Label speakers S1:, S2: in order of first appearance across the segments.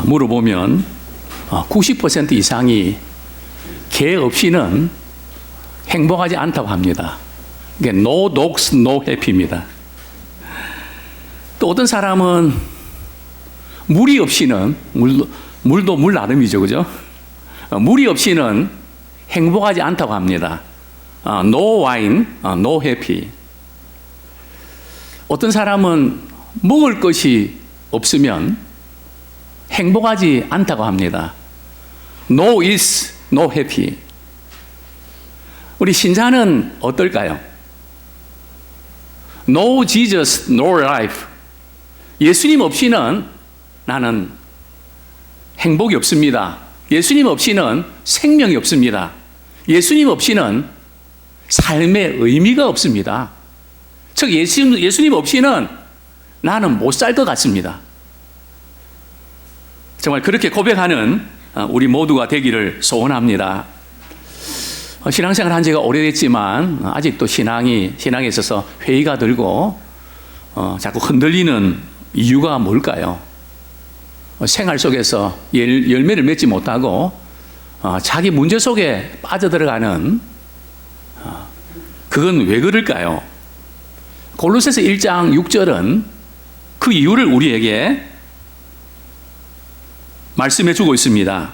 S1: 물어보면 90% 이상이 개 없이는 행복하지 않다고 합니다. 그러니까 no dogs, no happy입니다. 또 어떤 사람은 물이 없이는, 물도 물 나름이죠, 그죠? 물이 없이는 행복하지 않다고 합니다. No wine, no happy. 어떤 사람은 먹을 것이 없으면 행복하지 않다고 합니다. No is, no happy. 우리 신자는 어떨까요? No Jesus, no life. 예수님 없이는 나는 행복이 없습니다. 예수님 없이는 생명이 없습니다. 예수님 없이는 삶의 의미가 없습니다. 즉 예수님 없이는 나는 못 살 것 같습니다. 정말 그렇게 고백하는 우리 모두가 되기를 소원합니다. 신앙생활 한 지가 오래됐지만 아직도 신앙에 있어서 회의가 들고 자꾸 흔들리는 이유가 뭘까요? 생활 속에서 열매를 맺지 못하고 자기 문제 속에 빠져들어가는 그건 왜 그럴까요? 골로새서 1장 6절은 그 이유를 우리에게 말씀해 주고 있습니다.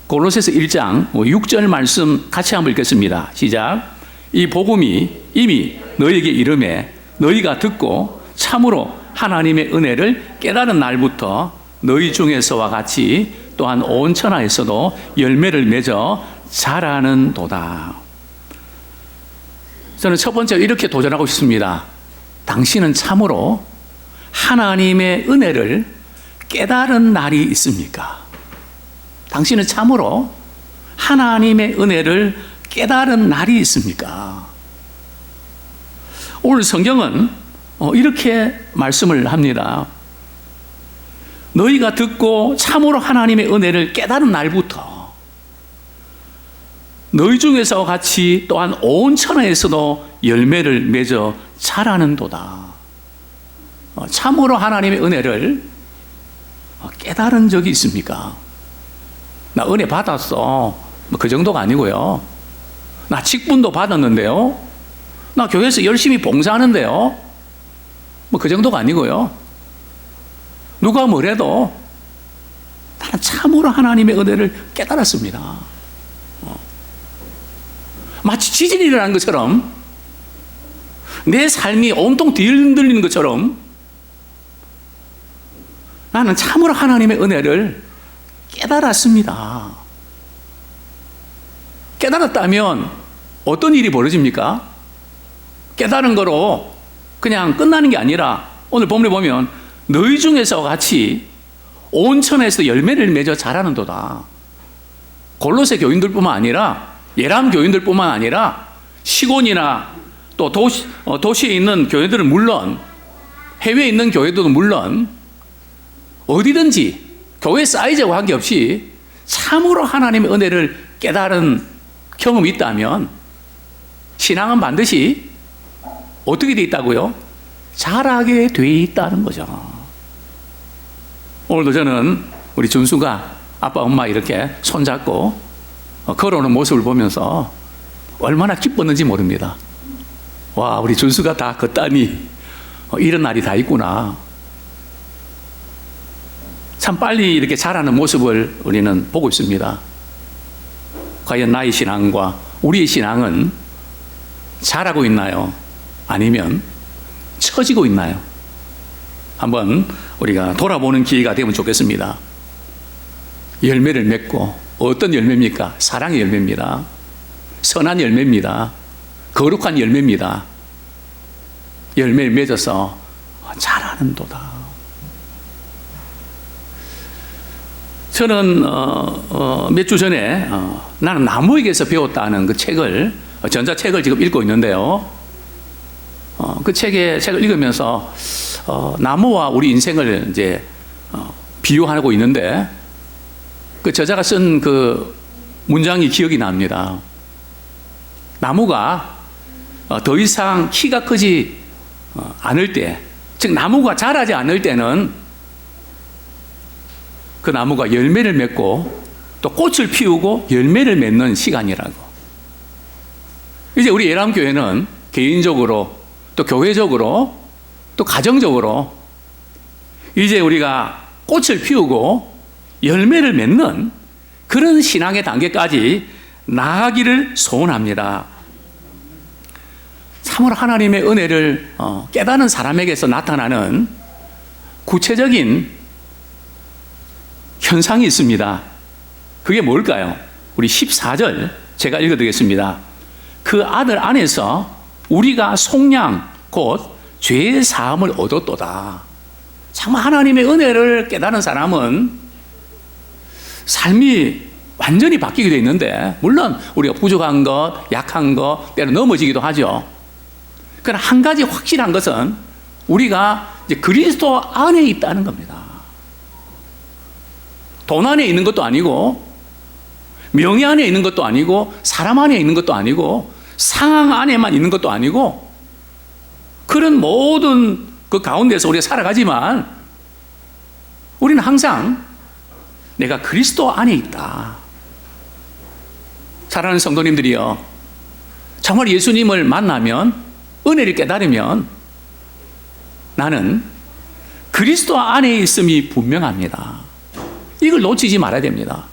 S1: 골로새서 1장 6절 말씀 같이 한번 읽겠습니다. 시작. 이 복음이 이미 너희에게 이름에 너희가 듣고 참으로 하나님의 은혜를 깨달은 날부터 너희 중에서와 같이 또한 온 천하에서도 열매를 맺어 자라는 도다. 저는 첫 번째로 이렇게 도전하고 싶습니다. 당신은 참으로 하나님의 은혜를 깨달은 날이 있습니까? 당신은 참으로 하나님의 은혜를 깨달은 날이 있습니까? 오늘 성경은 이렇게 말씀을 합니다. 너희가 듣고 참으로 하나님의 은혜를 깨달은 날부터 너희 중에서 같이 또한 온 천하에서도 열매를 맺어 자라는도다. 참으로 하나님의 은혜를 깨달은 적이 있습니까? 나 은혜 받았어. 그 정도가 아니고요. 나 직분도 받았는데요. 나 교회에서 열심히 봉사하는데요. 그 정도가 아니고요. 누가 뭐래도 나는 참으로 하나님의 은혜를 깨달았습니다. 마치 지진이 일어나는 것처럼 내 삶이 온통 뒤흔들리는 것처럼 나는 참으로 하나님의 은혜를 깨달았습니다. 깨달았다면 어떤 일이 벌어집니까? 깨달은 거로 그냥 끝나는 게 아니라 오늘 본문에 보면 너희 중에서 같이 온 천하에서 열매를 맺어 자라는도다. 골로새 교인들뿐만 아니라 예람 교인들뿐만 아니라 시골이나 또 도시에 있는 교회들은 물론 해외에 있는 교회들도 물론 어디든지 교회 사이즈와 관계없이 참으로 하나님의 은혜를 깨달은 경험이 있다면 신앙은 반드시 어떻게 돼 있다고요? 자라게 돼 있다는 거죠. 오늘도 저는 우리 준수가 아빠 엄마 이렇게 손잡고 걸어오는 모습을 보면서 얼마나 기뻤는지 모릅니다. 와, 우리 준수가 다 걷다니 이런 날이 다 있구나. 참 빨리 이렇게 자라는 모습을 우리는 보고 있습니다. 과연 나의 신앙과 우리의 신앙은 자라고 있나요? 아니면 처지고 있나요? 한번 우리가 돌아보는 기회가 되면 좋겠습니다. 열매를 맺고 어떤 열매입니까? 사랑의 열매입니다. 선한 열매입니다. 거룩한 열매입니다. 열매를 맺어서 자라는도다. 저는 몇 주 전에 나는 나무에게서 배웠다는 그 책을 전자책을 지금 읽고 있는데요. 그 책을 읽으면서 나무와 우리 인생을 이제 비유하고 있는데 그 저자가 쓴 그 문장이 기억이 납니다. 나무가 더 이상 키가 크지 않을 때, 즉 나무가 자라지 않을 때는 그 나무가 열매를 맺고 또 꽃을 피우고 열매를 맺는 시간이라고. 이제 우리 예람교회는 개인적으로 또 교회적으로 또 가정적으로 이제 우리가 꽃을 피우고 열매를 맺는 그런 신앙의 단계까지 나아가기를 소원합니다. 참으로 하나님의 은혜를 깨닫는 사람에게서 나타나는 구체적인 현상이 있습니다. 그게 뭘까요? 우리 14절 제가 읽어드리겠습니다. 그 아들 안에서 우리가 속량 곧 죄의 사함을 얻었도다. 정말 하나님의 은혜를 깨닫는 사람은 삶이 완전히 바뀌게 되어 있는데, 물론 우리가 부족한 것, 약한 것, 때로 넘어지기도 하죠. 그러나 한 가지 확실한 것은 우리가 이제 그리스도 안에 있다는 겁니다. 돈 안에 있는 것도 아니고, 명예 안에 있는 것도 아니고, 사람 안에 있는 것도 아니고, 상황 안에만 있는 것도 아니고, 그런 모든 그 가운데서 우리가 살아가지만 우리는 항상 내가 그리스도 안에 있다. 사랑하는 성도님들이요, 정말 예수님을 만나면, 은혜를 깨달으면 나는 그리스도 안에 있음이 분명합니다. 이걸 놓치지 말아야 됩니다.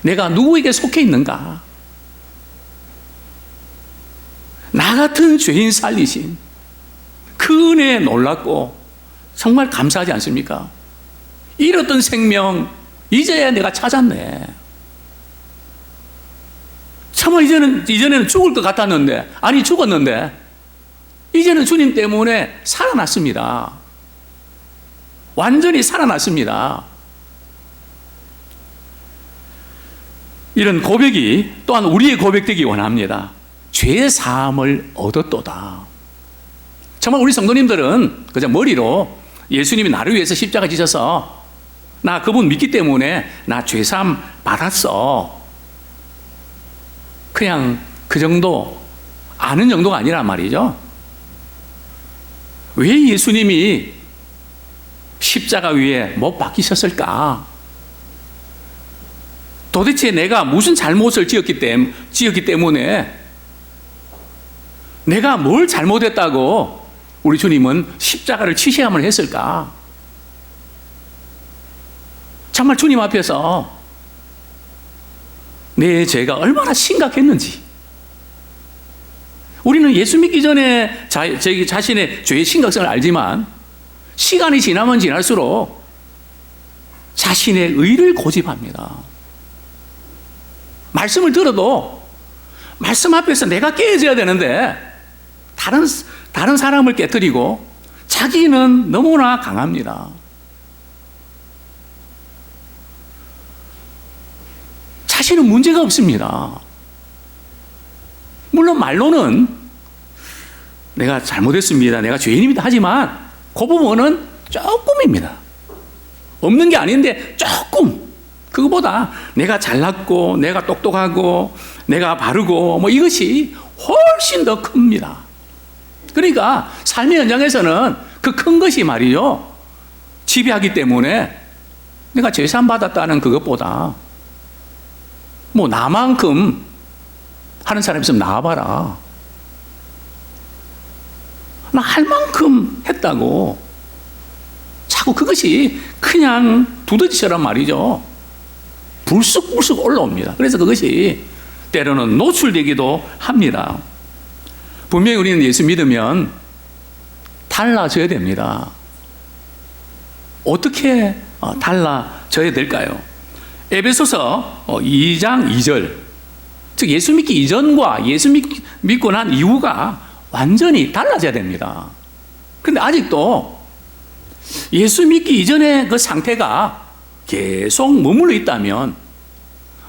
S1: 내가 누구에게 속해 있는가? 나 같은 죄인 살리신 그 은혜에 놀랍고 정말 감사하지 않습니까? 잃었던 생명 이제야 내가 찾았네. 정말 이전에는 죽을 것 같았는데, 아니 죽었는데 이제는 주님 때문에 살아났습니다. 완전히 살아났습니다. 이런 고백이 또한 우리의 고백되기 원합니다. 죄 사함을 얻었도다. 정말 우리 성도님들은 그저 머리로 예수님이 나를 위해서 십자가 지셔서 나 그분 믿기 때문에 나 죄 사함 받았어, 그냥 그 정도 아는 정도가 아니란 말이죠. 왜 예수님이 십자가 위에 못 박히셨을까? 도대체 내가 무슨 잘못을 지었기 때문에, 내가 뭘 잘못했다고 우리 주님은 십자가를 치셔야만 했을까? 정말 주님 앞에서 내 죄가 얼마나 심각했는지, 우리는 예수 믿기 전에 자기 자신의 죄의 심각성을 알지만 시간이 지나면 지날수록 자신의 의를 고집합니다. 말씀을 들어도 말씀 앞에서 내가 깨어져야 되는데 다른 사람을 깨뜨리고 자기는 너무나 강합니다. 자신은 문제가 없습니다. 물론 말로는 내가 잘못했습니다, 내가 죄인입니다 하지만 그 부분은 조금입니다. 없는 게 아닌데 조금. 그거보다 내가 잘났고 내가 똑똑하고 내가 바르고 뭐 이것이 훨씬 더 큽니다. 그러니까 삶의 현장에서는 그 큰 것이 말이죠, 지배하기 때문에 내가 죄산 받았다는 그것보다 뭐 나만큼 하는 사람이 있으면 나와봐라, 나 할 만큼 했다고 자꾸 그것이 그냥 두더지처럼 말이죠 불쑥불쑥 올라옵니다. 그래서 그것이 때로는 노출되기도 합니다. 분명히 우리는 예수 믿으면 달라져야 됩니다. 어떻게 달라져야 될까요? 에베소서 2장 2절, 즉 예수 믿기 이전과 예수 믿고 난 이후가 완전히 달라져야 됩니다. 그런데 아직도 예수 믿기 이전의 그 상태가 계속 머물러 있다면,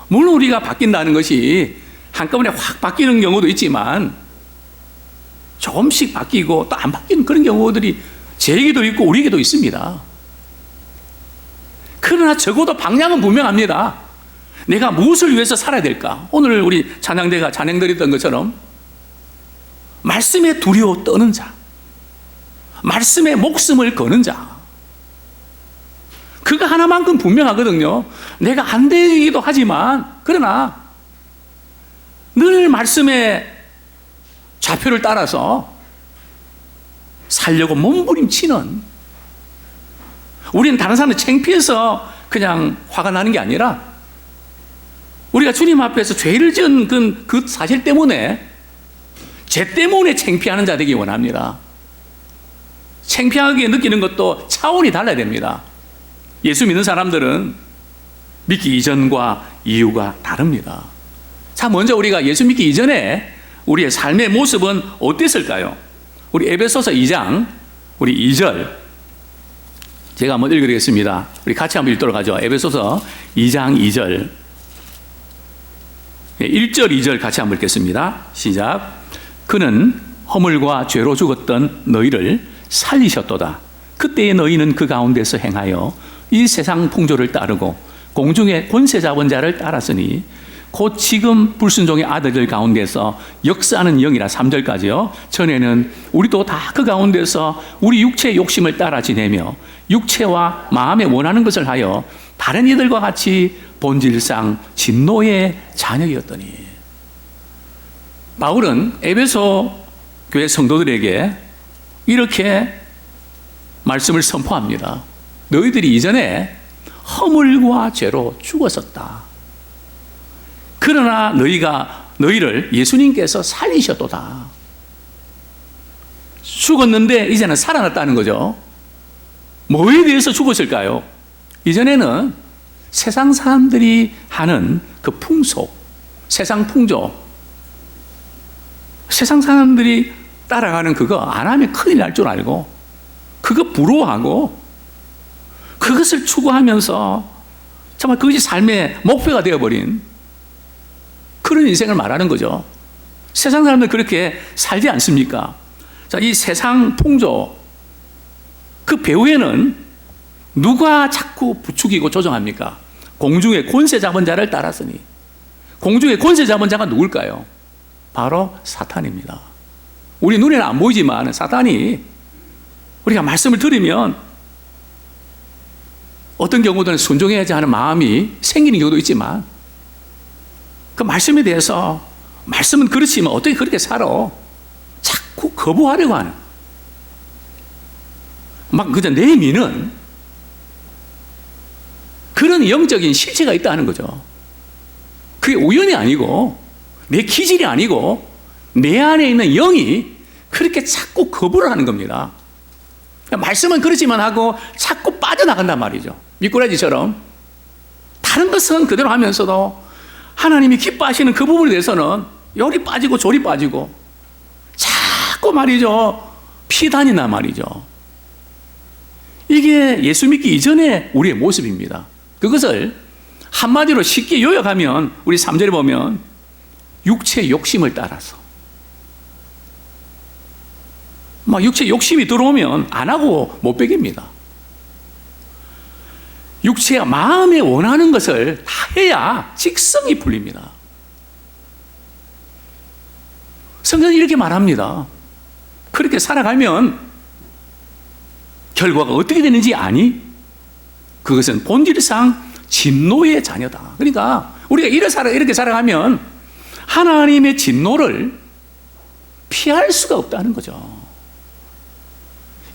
S1: 물론 우리가 바뀐다는 것이 한꺼번에 확 바뀌는 경우도 있지만 조금씩 바뀌고 또 안 바뀌는 그런 경우들이 제게도 있고 우리에게도 있습니다. 그러나 적어도 방향은 분명합니다. 내가 무엇을 위해서 살아야 될까? 오늘 우리 찬양대가 찬양드렸던 것처럼 말씀에 두려워 떠는 자, 말씀에 목숨을 거는 자, 그거 하나만큼 분명하거든요. 내가 안 되기도 하지만, 그러나 늘 말씀의 좌표를 따라서 살려고 몸부림치는, 우리는 다른 사람들 창피해서 그냥 화가 나는 게 아니라 우리가 주님 앞에서 죄를 지은 그 사실 때문에, 죄 때문에 창피하는 자 되기 원합니다. 창피하게 느끼는 것도 차원이 달라야 됩니다. 예수 믿는 사람들은 믿기 이전과 이후가 다릅니다. 자, 먼저 우리가 예수 믿기 이전에 우리의 삶의 모습은 어땠을까요? 우리 에베소서 2장, 우리 2절. 제가 한번 읽어드리겠습니다. 우리 같이 한번 읽도록 하죠. 에베소서 2장 2절. 1절, 2절 같이 한번 읽겠습니다. 시작. 그는 허물과 죄로 죽었던 너희를 살리셨도다. 그때의 너희는 그 가운데서 행하여 이 세상 풍조를 따르고 공중의 권세 잡은 자를 따랐으니 곧 지금 불순종의 아들들 가운데서 역사하는 영이라. 3절까지요. 전에는 우리도 다 그 가운데서 우리 육체의 욕심을 따라 지내며 육체와 마음에 원하는 것을 하여 다른 이들과 같이 본질상 진노의 자녀였더니. 바울은 에베소 교회 성도들에게 이렇게 말씀을 선포합니다. 너희들이 이전에 허물과 죄로 죽었었다. 그러나 너희를 예수님께서 살리셨도다. 죽었는데 이제는 살아났다는 거죠. 뭐에 대해서 죽었을까요? 이전에는 세상 사람들이 하는 그 풍속, 세상 풍조, 세상 사람들이 따라가는 그거 안 하면 큰일 날 줄 알고 그거 부러워하고 그것을 추구하면서 정말 그것이 삶의 목표가 되어버린 그런 인생을 말하는 거죠. 세상 사람들 그렇게 살지 않습니까? 자, 이 세상 풍조, 그 배후에는 누가 자꾸 부추기고 조정합니까? 공중의 권세 잡은 자를 따랐으니. 공중의 권세 잡은 자가 누굴까요? 바로 사탄입니다. 우리 눈에는 안 보이지만 사탄이 우리가 말씀을 들으면 어떤 경우들은 순종해야지 하는 마음이 생기는 경우도 있지만 그 말씀에 대해서 말씀은 그렇지만 어떻게 그렇게 살아? 자꾸 거부하려고 하는, 막 그저 내미는 그런 영적인 실체가 있다는 거죠. 그게 우연이 아니고 내 기질이 아니고 내 안에 있는 영이 그렇게 자꾸 거부를 하는 겁니다. 말씀은 그렇지만 하고 자꾸 빠져나간단 말이죠. 미꾸라지처럼 다른 것은 그대로 하면서도 하나님이 기뻐하시는 그 부분에 대해서는 요리 빠지고 조리 빠지고 자꾸 말이죠. 피단이나 말이죠. 이게 예수 믿기 이전의 우리의 모습입니다. 그것을 한마디로 쉽게 요약하면 우리 3절에 보면 육체의 욕심을 따라서 막 육체의 욕심이 들어오면 안 하고 못 베깁니다. 육체가 마음에 원하는 것을 다 해야 직성이 풀립니다. 성경은 이렇게 말합니다. 그렇게 살아가면 결과가 어떻게 되는지 아니? 그것은 본질상 진노의 자녀다. 그러니까 우리가 이렇게 살아가면 하나님의 진노를 피할 수가 없다는 거죠.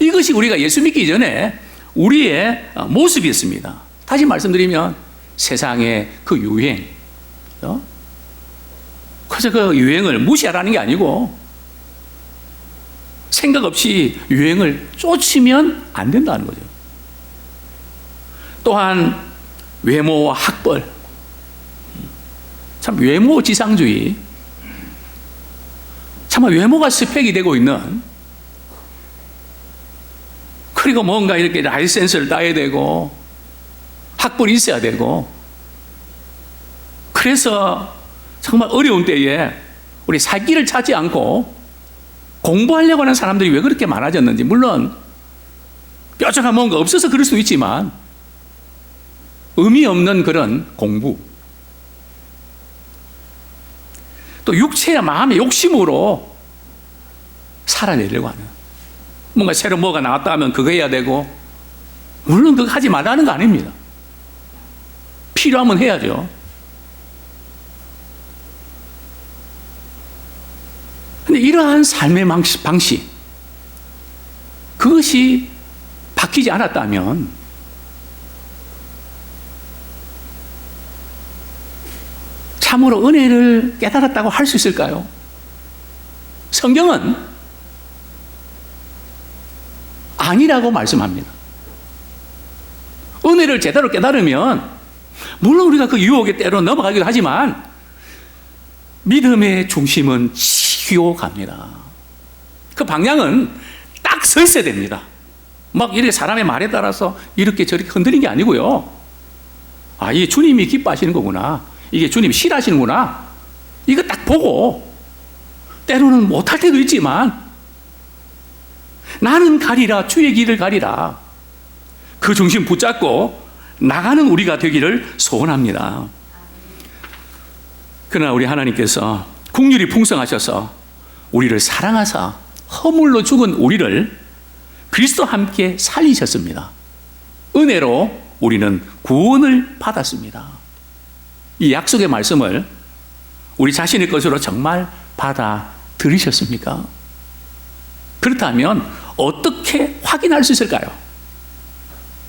S1: 이것이 우리가 예수 믿기 이전에 우리의 모습이었습니다. 다시 말씀드리면 세상의 그 유행, 그래서 그 유행을 무시하라는 게 아니고 생각 없이 유행을 쫓으면 안 된다는 거죠. 또한 외모와 학벌, 참 외모 지상주의, 정말 외모가 스펙이 되고 있는, 그리고 뭔가 이렇게 라이센스를 따야 되고 학벌이 있어야 되고, 그래서 정말 어려운 때에 우리 살 길을 찾지 않고 공부하려고 하는 사람들이 왜 그렇게 많아졌는지, 물론 뾰족한 뭔가 없어서 그럴 수도 있지만 의미 없는 그런 공부, 또 육체와 마음의 욕심으로 살아내려고 하는, 뭔가 새로 뭐가 나왔다 하면 그거 해야 되고, 물론 그거 하지 말라는 거 아닙니다. 필요하면 해야죠. 근데 이러한 삶의 방식, 그것이 바뀌지 않았다면 참으로 은혜를 깨달았다고 할 수 있을까요? 성경은 아니라고 말씀합니다. 은혜를 제대로 깨달으면 물론 우리가 그 유혹에 때로 넘어가기도 하지만 믿음의 중심은 지키고 갑니다. 그 방향은 딱 서 있어야 됩니다. 막 이렇게 사람의 말에 따라서 이렇게 저렇게 흔들린 게 아니고요. 아, 이게 주님이 기뻐하시는 거구나. 이게 주님이 싫어하시는구나. 이거 딱 보고 때로는 못할 때도 있지만 나는 가리라, 주의 길을 가리라. 그 중심 붙잡고 나가는 우리가 되기를 소원합니다. 그러나 우리 하나님께서 긍휼이 풍성하셔서 우리를 사랑하사 허물로 죽은 우리를 그리스도와 함께 살리셨습니다. 은혜로 우리는 구원을 받았습니다. 이 약속의 말씀을 우리 자신의 것으로 정말 받아들이셨습니까? 그렇다면 어떻게 확인할 수 있을까요?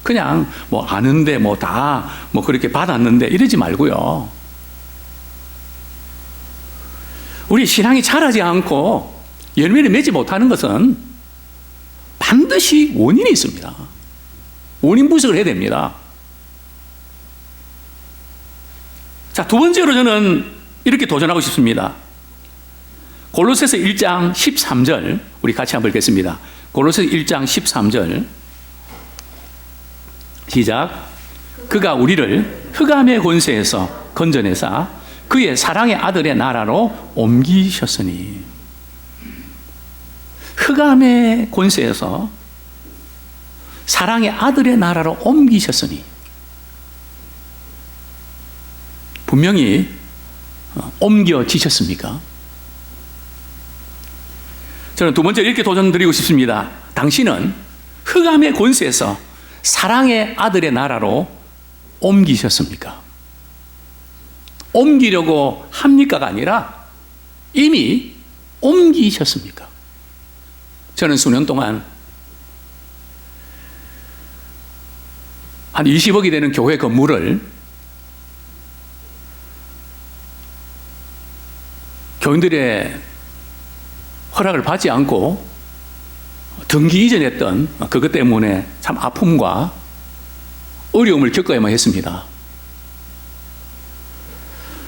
S1: 그냥 아는데 다 그렇게 받았는데 이러지 말고요. 우리 신앙이 자라지 않고 열매를 맺지 못하는 것은 반드시 원인이 있습니다. 원인 분석을 해야 됩니다. 자, 두 번째로 저는 이렇게 도전하고 싶습니다. 골로새서 1장 13절 우리 같이 한번 읽겠습니다. 골로새서 1장 13절 시작. 그가 우리를 흑암의 권세에서 건져내사 그의 사랑의 아들의 나라로 옮기셨으니. 흑암의 권세에서 사랑의 아들의 나라로 옮기셨으니. 분명히 옮겨지셨습니까? 저는 두 번째 이렇게 도전드리고 싶습니다. 당신은 흑암의 권세에서 사랑의 아들의 나라로 옮기셨습니까? 옮기려고 합니까가 아니라 이미 옮기셨습니까? 저는 수년 동안 한 20억이 되는 교회 건물을 교인들의 허락을 받지 않고 등기 이전했던 그것 때문에 참 아픔과 어려움을 겪어야만 했습니다.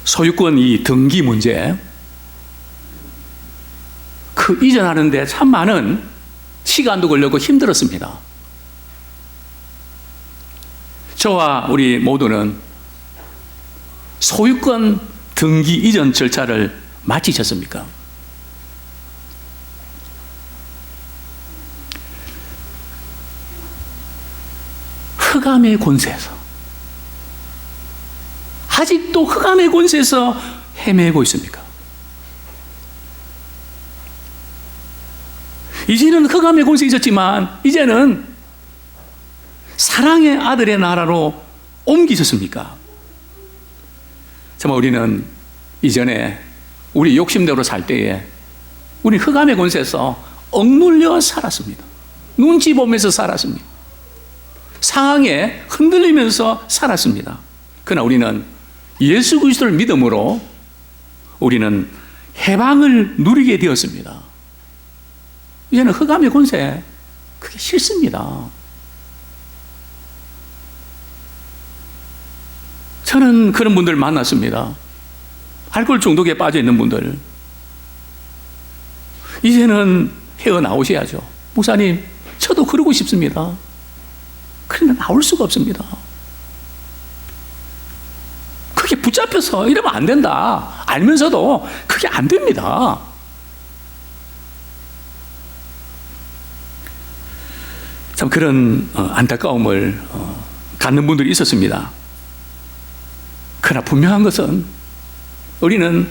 S1: 소유권 이 등기 문제, 그 이전하는데 참 많은 시간도 걸렸고 힘들었습니다. 저와 우리 모두는 소유권 등기 이전 절차를 마치셨습니까? 흑암의 권세에서, 아직도 흑암의 권세에서 헤매고 있습니까? 이제는 흑암의 권세에 있었지만 이제는 사랑의 아들의 나라로 옮기셨습니까? 정말 우리는 이전에 우리 욕심대로 살 때에 우리 흑암의 권세에서 억눌려 살았습니다. 눈치 보면서 살았습니다. 상황에 흔들리면서 살았습니다. 그러나 우리는 예수 그리스도를 믿음으로 우리는 해방을 누리게 되었습니다. 이제는 흑암의 권세, 그게 싫습니다. 저는 그런 분들 만났습니다. 알코올 중독에 빠져 있는 분들. 이제는 헤어나오셔야죠. 목사님, 저도 그러고 싶습니다. 그런데 나올 수가 없습니다. 그게 붙잡혀서 이러면 안 된다. 알면서도 그게 안 됩니다. 참 그런 안타까움을 갖는 분들이 있었습니다. 그러나 분명한 것은 우리는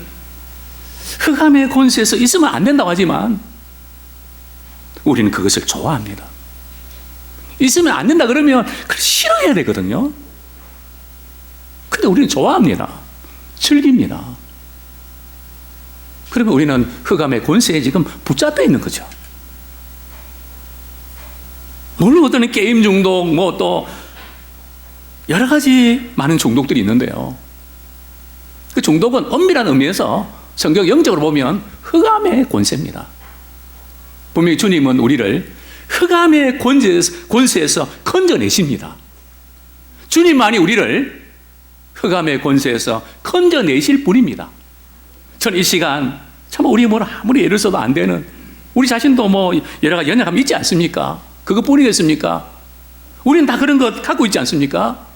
S1: 흑암의 권세에서 있으면 안 된다고 하지만 우리는 그것을 좋아합니다. 있으면 안 된다 그러면 그걸 싫어해야 되거든요. 근데 우리는 좋아합니다. 즐깁니다. 그러면 우리는 흑암의 권세에 지금 붙잡혀 있는 거죠. 물론 어떤 게임 중독, 뭐 또 여러 가지 많은 중독들이 있는데요. 그 중독은 엄밀한 의미에서 성경 영적으로 보면 흑암의 권세입니다. 분명히 주님은 우리를 흑암의 권세에서 건져내십니다. 주님만이 우리를 흑암의 권세에서 건져내실 분입니다. 저는 이 시간 참 우리 뭐 아무리 애를 써도 안 되는 우리 자신도 뭐 여러 가지 연약함이 있지 않습니까? 그것뿐이겠습니까? 우리는 다 그런 것 갖고 있지 않습니까?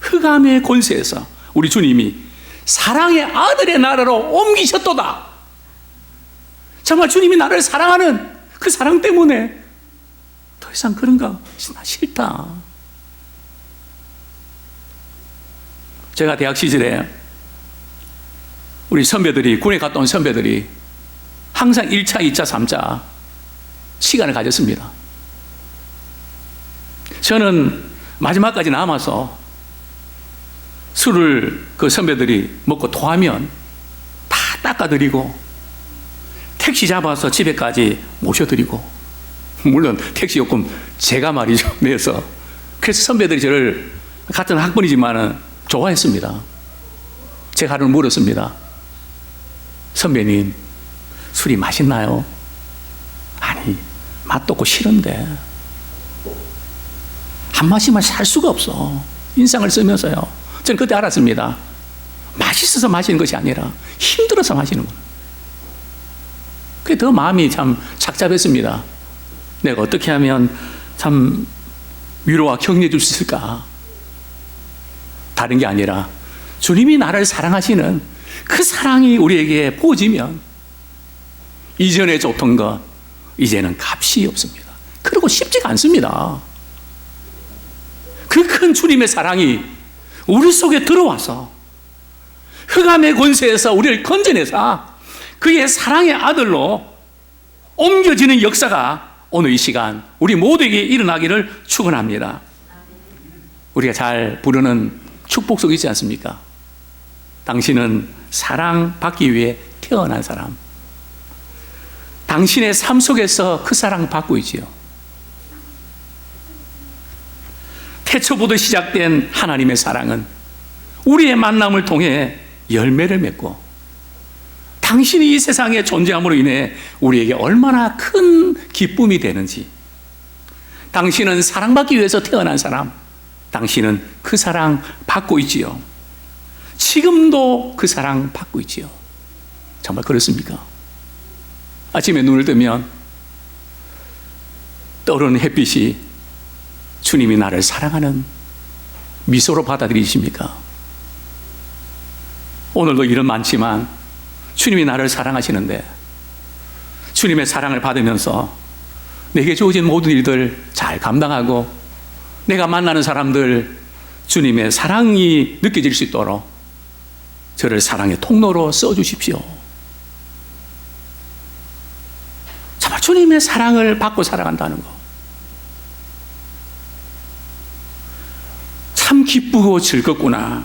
S1: 흑암의 권세에서 우리 주님이 사랑의 아들의 나라로 옮기셨도다. 정말 주님이 나를 사랑하는 그 사랑 때문에 더 이상 그런 거 나 싫다. 제가 대학 시절에 우리 선배들이, 군에 갔다 온 선배들이 항상 1차, 2차, 3차 시간을 가졌습니다. 저는 마지막까지 남아서 술을 그 선배들이 먹고 토하면 다 닦아드리고 택시 잡아서 집에까지 모셔드리고, 물론 택시 요금 제가 말이죠 내서. 그래서 선배들이 저를 같은 학번이지만은 좋아했습니다. 제가 하루는 물었습니다. 선배님, 술이 맛있나요? 아니, 맛도 없고 싫은데 한 마시면 살 수가 없어. 인상을 쓰면서요. 저는 그때 알았습니다. 맛있어서 마시는 것이 아니라 힘들어서 마시는 거예요. 그게 더 마음이 참 착잡했습니다. 내가 어떻게 하면 참 위로와 격려해 줄 수 있을까? 다른 게 아니라 주님이 나를 사랑하시는 그 사랑이 우리에게 부어지면 이전에 줬던 것 이제는 값이 없습니다. 그리고 쉽지가 않습니다. 그 큰 주님의 사랑이 우리 속에 들어와서 흑암의 권세에서 우리를 건져내사 그의 사랑의 아들로 옮겨지는 역사가 오늘 이 시간 우리 모두에게 일어나기를 축원합니다. 우리가 잘 부르는 축복송이 있지 않습니까? 당신은 사랑받기 위해 태어난 사람. 당신의 삶 속에서 그 사랑 받고 있지요. 태초부터 시작된 하나님의 사랑은 우리의 만남을 통해 열매를 맺고 당신이 이 세상에 존재함으로 인해 우리에게 얼마나 큰 기쁨이 되는지, 당신은 사랑받기 위해서 태어난 사람, 당신은 그 사랑 받고 있지요. 지금도 그 사랑 받고 있지요. 정말 그렇습니까? 아침에 눈을 뜨면 떠오르는 햇빛이 주님이 나를 사랑하는 미소로 받아들이십니까? 오늘도 일은 많지만 주님이 나를 사랑하시는데 주님의 사랑을 받으면서 내게 주어진 모든 일들 잘 감당하고 내가 만나는 사람들 주님의 사랑이 느껴질 수 있도록 저를 사랑의 통로로 써주십시오. 정말 주님의 사랑을 받고 살아간다는 거 참 기쁘고 즐겁구나.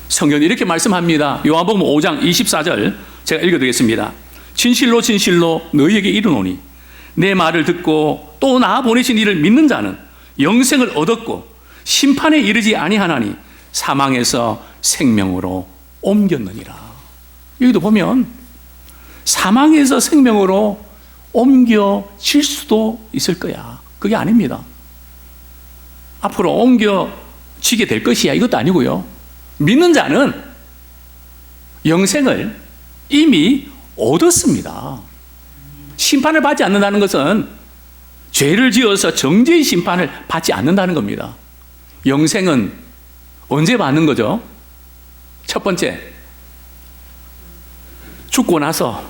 S1: 성경이 이렇게 말씀합니다. 요한복음 5장 24절 제가 읽어드리겠습니다. 진실로 진실로 너희에게 이르노니 내 말을 듣고 또 나 보내신 이를 믿는 자는 영생을 얻었고 심판에 이르지 아니하나니 사망에서 생명으로 옮겼느니라. 여기도 보면 사망에서 생명으로 옮겨질 수도 있을 거야. 그게 아닙니다. 앞으로 옮겨지게 될 것이야. 이것도 아니고요. 믿는 자는 영생을 이미 얻었습니다. 심판을 받지 않는다는 것은 죄를 지어서 정죄의 심판을 받지 않는다는 겁니다. 영생은 언제 받는 거죠? 첫 번째, 죽고 나서.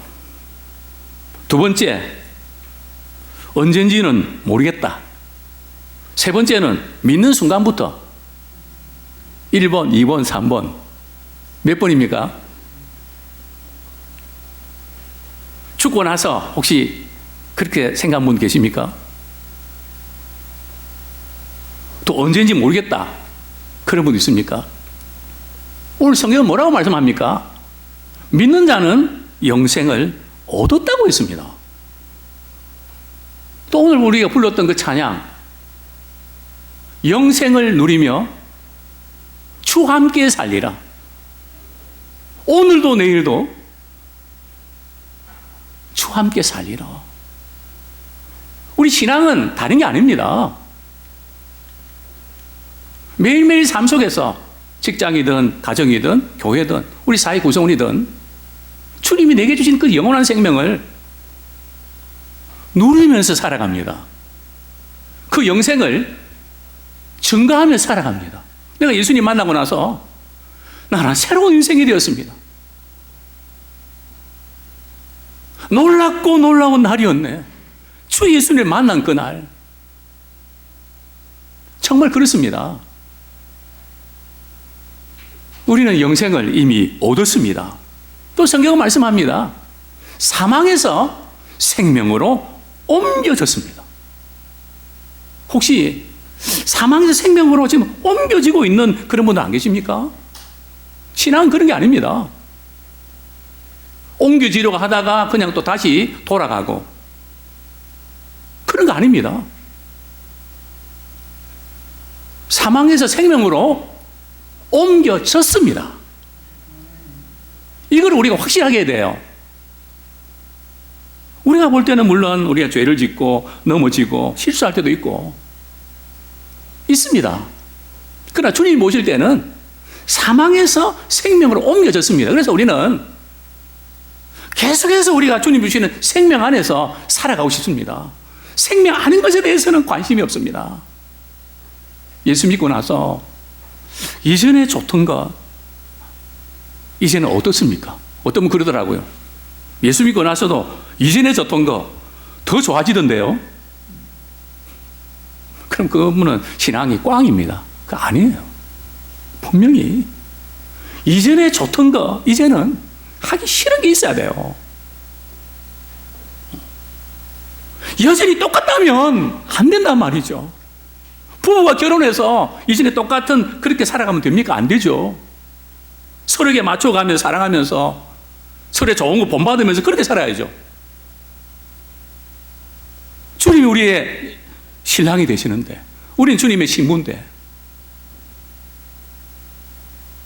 S1: 두 번째, 언젠지는 모르겠다. 세 번째는 믿는 순간부터. 1번, 2번, 3번. 몇 번입니까? 죽고 나서 혹시 그렇게 생각한 분 계십니까? 또 언제인지 모르겠다. 그런 분 있습니까? 오늘 성경은 뭐라고 말씀합니까? 믿는 자는 영생을 얻었다고 했습니다. 또 오늘 우리가 불렀던 그 찬양, 영생을 누리며 주와 함께 살리라. 오늘도 내일도 주와 함께 살리라. 우리 신앙은 다른 게 아닙니다. 매일매일 삶 속에서 직장이든 가정이든 교회든 우리 사회 구성원이든 주님이 내게 주신 그 영원한 생명을 누리면서 살아갑니다. 그 영생을 증가하며 살아갑니다. 내가 예수님 만나고 나서 나는 새로운 인생이 되었습니다. 놀랍고 놀라운 날이었네. 주 예수님을 만난 그날. 정말 그렇습니다. 우리는 영생을 이미 얻었습니다. 또 성경은 말씀합니다. 사망에서 생명으로 옮겨졌습니다. 혹시 사망에서 생명으로 지금 옮겨지고 있는 그런 분들 안 계십니까? 신앙은 그런 게 아닙니다. 옮겨지려고 하다가 그냥 또 다시 돌아가고 그런 거 아닙니다. 사망에서 생명으로 옮겨졌습니다. 이걸 우리가 확실하게 해야 돼요. 우리가 볼 때는 물론 우리가 죄를 짓고 넘어지고 실수할 때도 있고 있습니다. 그러나 주님이 모실 때는 사망에서 생명으로 옮겨졌습니다. 그래서 우리는 계속해서 우리가 주님 주시는 생명 안에서 살아가고 싶습니다. 생명 아닌 것에 대해서는 관심이 없습니다. 예수 믿고 나서 이전에 좋던 것 이제는 어떻습니까? 어떤 분 그러더라고요. 예수 믿고 나서도 이전에 좋던 거 더 좋아지던데요. 그럼 그분은 신앙이 꽝입니다. 그거 아니에요. 분명히 이전에 좋던 거 이제는 하기 싫은 게 있어야 돼요. 여전히 똑같다면 안 된단 말이죠. 부부가 결혼해서 이전에 똑같은 그렇게 살아가면 됩니까? 안 되죠. 서로에게 맞춰가면서 사랑하면서 서로의 좋은 거 본받으면서 그렇게 살아야죠. 주님이 우리의 신랑이 되시는데 우린 주님의 신부인데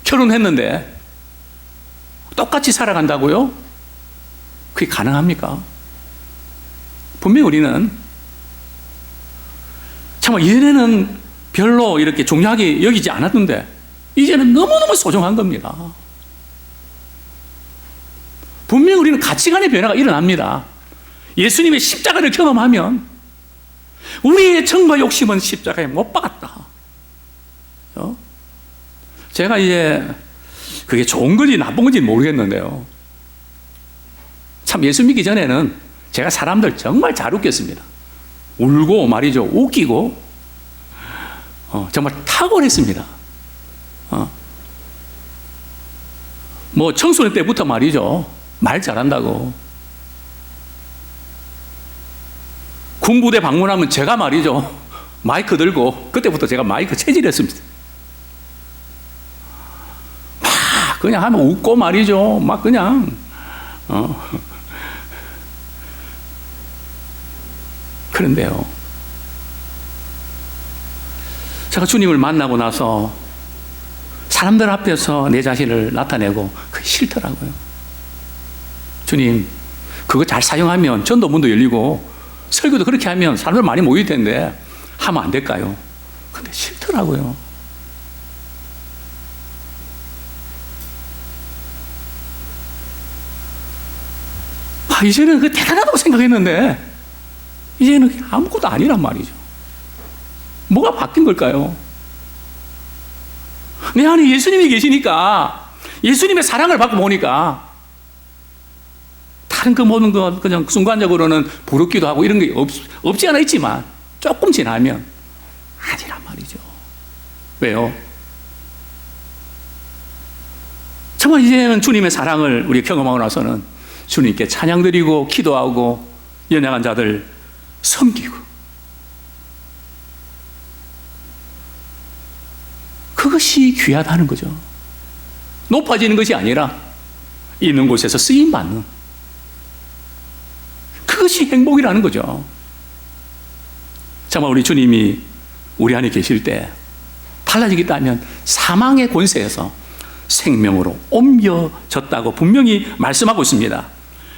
S1: 결혼했는데 똑같이 살아간다고요? 그게 가능합니까? 분명히 우리는 정말 이전에는 별로 이렇게 중요하게 여기지 않았는데 이제는 너무너무 소중한 겁니다. 분명히 우리는 가치관의 변화가 일어납니다. 예수님의 십자가를 경험하면 우리의 정과 욕심은 십자가에 못 박았다. 제가 이제 그게 좋은 건지 나쁜 건지 모르겠는데요. 참 예수 믿기 전에는 제가 사람들 정말 잘 웃겼습니다. 울고 말이죠. 웃기고 정말 탁월했습니다. 뭐 청소년 때부터 말이죠. 말 잘한다고. 군부대 방문하면 제가 말이죠. 마이크 들고 그때부터 제가 마이크 체질했습니다. 막 그냥 하면 웃고 말이죠. 막 그냥 그런데요. 제가 주님을 만나고 나서 사람들 앞에서 내 자신을 나타내고 그게 싫더라고요. 주님, 그거 잘 사용하면 전도 문도 열리고 설교도 그렇게 하면 사람들 많이 모일 텐데 하면 안 될까요? 근데 싫더라고요. 이제는 그 대단하다고 생각했는데 이제는 아무것도 아니란 말이죠. 뭐가 바뀐 걸까요? 내 안에 예수님이 계시니까 예수님의 사랑을 받고 보니까 다른 그 모든 것 그냥 순간적으로는 부럽기도 하고 이런 게 없지 않아 있지만 조금 지나면 아니란 말이죠. 왜요? 정말 이제는 주님의 사랑을 우리 경험하고 나서는 주님께 찬양드리고 기도하고 연약한 자들 섬기고 그것이 귀하다는 거죠. 높아지는 것이 아니라 있는 곳에서 쓰임받는, 그것이 행복이라는 거죠. 정말 우리 주님이 우리 안에 계실 때 달라지겠다면 사망의 권세에서 생명으로 옮겨졌다고 분명히 말씀하고 있습니다.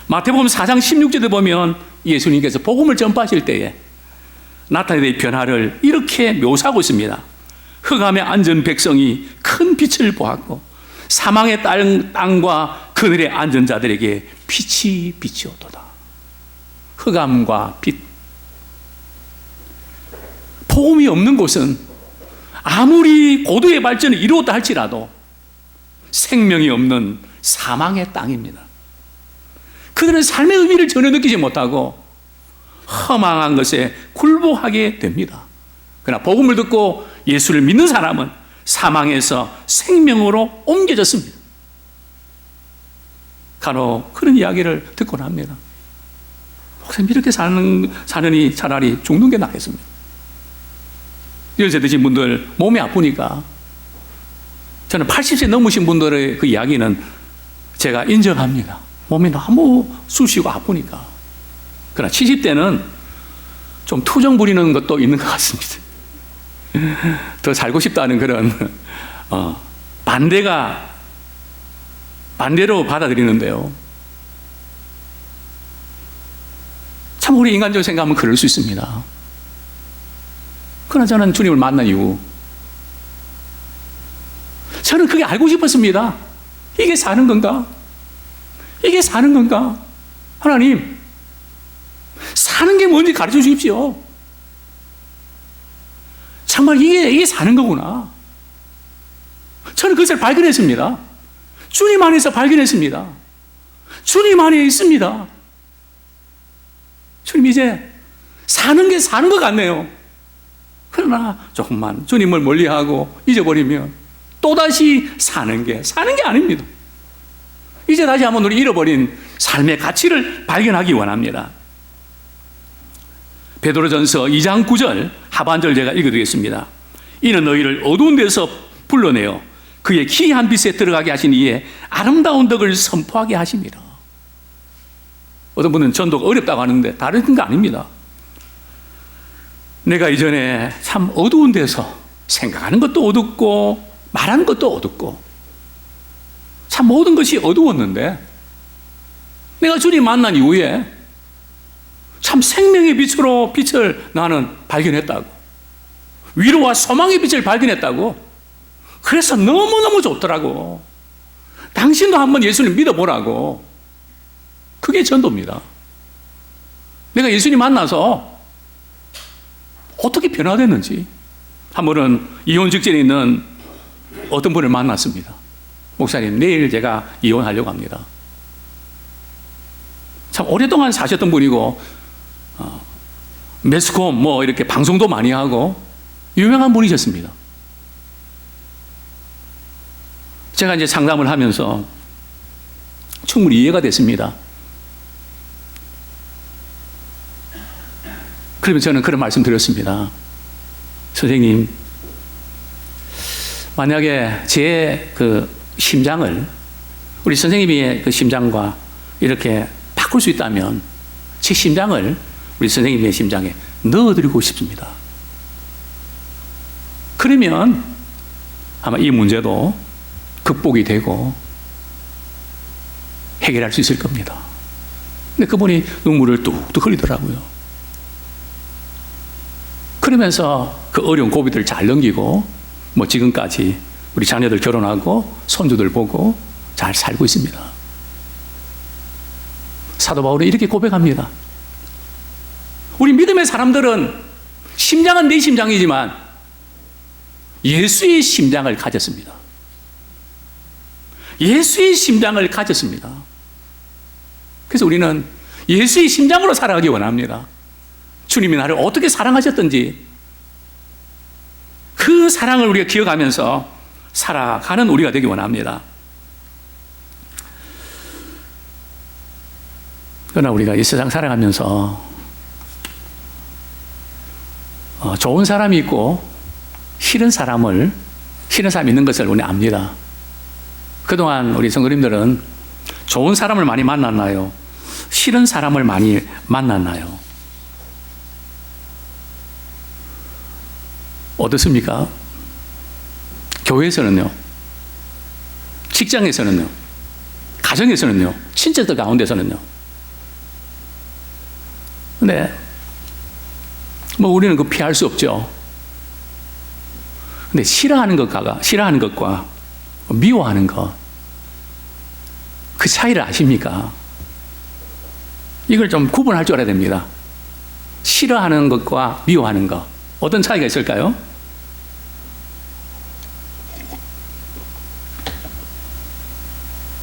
S1: 마태복음 4장 16절에 보면 예수님께서 복음을 전파하실 때에 나타내는 변화를 이렇게 묘사하고 있습니다. 흑암에 앉은 백성이 큰 빛을 보았고 사망의 땅과 그늘에 앉은 자들에게 빛이 비치었도다. 흑암과 빛. 복음이 없는 곳은 아무리 고도의 발전을 이루었다 할지라도 생명이 없는 사망의 땅입니다. 그들은 삶의 의미를 전혀 느끼지 못하고 허망한 것에 굴복하게 됩니다. 그러나 복음을 듣고 예수를 믿는 사람은 사망에서 생명으로 옮겨졌습니다. 간혹 그런 이야기를 듣곤 합니다. 목사님, 이렇게 사느니 차라리 죽는 게 낫겠습니다. 연세 드신 분들 몸이 아프니까, 저는 80세 넘으신 분들의 그 이야기는 제가 인정합니다. 몸이 너무 쑤시고 아프니까. 그러나 70대는 좀 투정 부리는 것도 있는 것 같습니다. 더 살고 싶다는 그런 반대로 받아들이는데요. 참 우리 인간적으로 생각하면 그럴 수 있습니다. 그러나 저는 주님을 만난 이후 저는 그게 알고 싶었습니다. 이게 사는 건가? 이게 사는 건가? 하나님, 사는 게 뭔지 가르쳐 주십시오. 정말 이게 사는 거구나. 저는 그것을 발견했습니다. 주님 안에서 발견했습니다. 주님 안에 있습니다. 주님, 이제 사는 게 사는 것 같네요. 그러나 조금만 주님을 멀리하고 잊어버리면 또다시 사는 게 아닙니다. 이제 다시 한번 우리 잃어버린 삶의 가치를 발견하기 원합니다. 베드로전서 2장 9절 하반절 제가 읽어드리겠습니다. 이는 너희를 어두운 데서 불러내어 그의 기이한 빛에 들어가게 하신 이에 아름다운 덕을 선포하게 하십니다. 어떤 분은 전도가 어렵다고 하는데 다른 거 아닙니다. 내가 이전에 참 어두운 데서 생각하는 것도 어둡고 말하는 것도 어둡고 참 모든 것이 어두웠는데 내가 주님 만난 이후에 참 생명의 빛으로 빛을 나는 발견했다고, 위로와 소망의 빛을 발견했다고. 그래서 너무너무 좋더라고. 당신도 한번 예수님 믿어보라고. 그게 전도입니다. 내가 예수님 만나서 어떻게 변화됐는지. 한 번은 이혼 직전에 있는 어떤 분을 만났습니다. 목사님, 내일 제가 이혼하려고 합니다. 참 오랫동안 사셨던 분이고 매스컴 뭐 이렇게 방송도 많이 하고 유명한 분이셨습니다. 제가 이제 상담을 하면서 충분히 이해가 됐습니다. 그러면 저는 그런 말씀 드렸습니다. 선생님, 만약에 제 그 심장을 우리 선생님의 그 심장과 이렇게 바꿀 수 있다면 제 심장을 우리 선생님의 심장에 넣어드리고 싶습니다. 그러면 아마 이 문제도 극복이 되고 해결할 수 있을 겁니다. 근데 그분이 눈물을 뚝뚝 흘리더라고요. 그러면서 그 어려운 고비들을 잘 넘기고 뭐 지금까지 우리 자녀들 결혼하고 손주들 보고 잘 살고 있습니다. 사도 바울은 이렇게 고백합니다. 우리 믿음의 사람들은 심장은 내 심장이지만 예수의 심장을 가졌습니다. 예수의 심장을 가졌습니다. 그래서 우리는 예수의 심장으로 살아가기 원합니다. 주님이 나를 어떻게 사랑하셨던지 그 사랑을 우리가 기억하면서 살아가는 우리가 되기 원합니다. 그러나 우리가 이 세상 살아가면서 좋은 사람이 있고 싫은 사람을 싫은 사람이 있는 것을 우리 압니다. 그동안 우리 성도님들은 좋은 사람을 많이 만났나요? 싫은 사람을 많이 만났나요? 어떻습니까? 교회에서는요? 직장에서는요? 가정에서는요? 친척들 가운데서는요? 근데 뭐 우리는 그 피할 수 없죠. 근데 싫어하는 것과 미워하는 것, 그 차이를 아십니까? 이걸 좀 구분할 줄 알아야 됩니다. 싫어하는 것과 미워하는 것, 어떤 차이가 있을까요?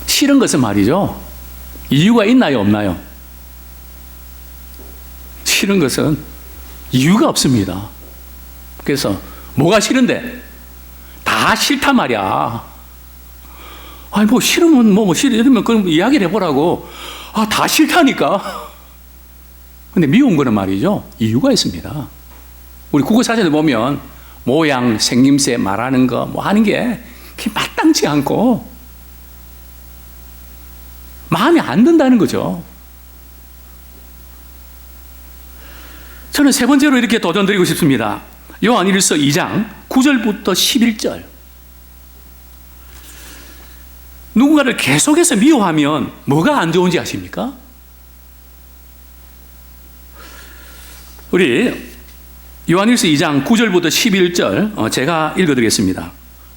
S1: 싫은 것은 말이죠, 이유가 있나요, 없나요? 싫은 것은 이유가 없습니다. 그래서 뭐가 싫은데? 다 싫단 말이야. 아니, 뭐 싫으면 이러면 그럼 이야기를 해보라고. 아, 다 싫다니까. 근데 미운 거는 말이죠, 이유가 있습니다. 우리 국어사전에 보면 모양, 생김새, 말하는 거, 뭐 하는 게 마땅치 않고 마음에 안 든다는 거죠. 저는 세 번째로 이렇게 도전드리고 싶습니다. 요한일서 2장 9절부터 11절. 누군가를 계속해서 미워하면 뭐가 안 좋은지 아십니까? 우리 요한일서 2장 9절부터 11절 제가 읽어드리겠습니다.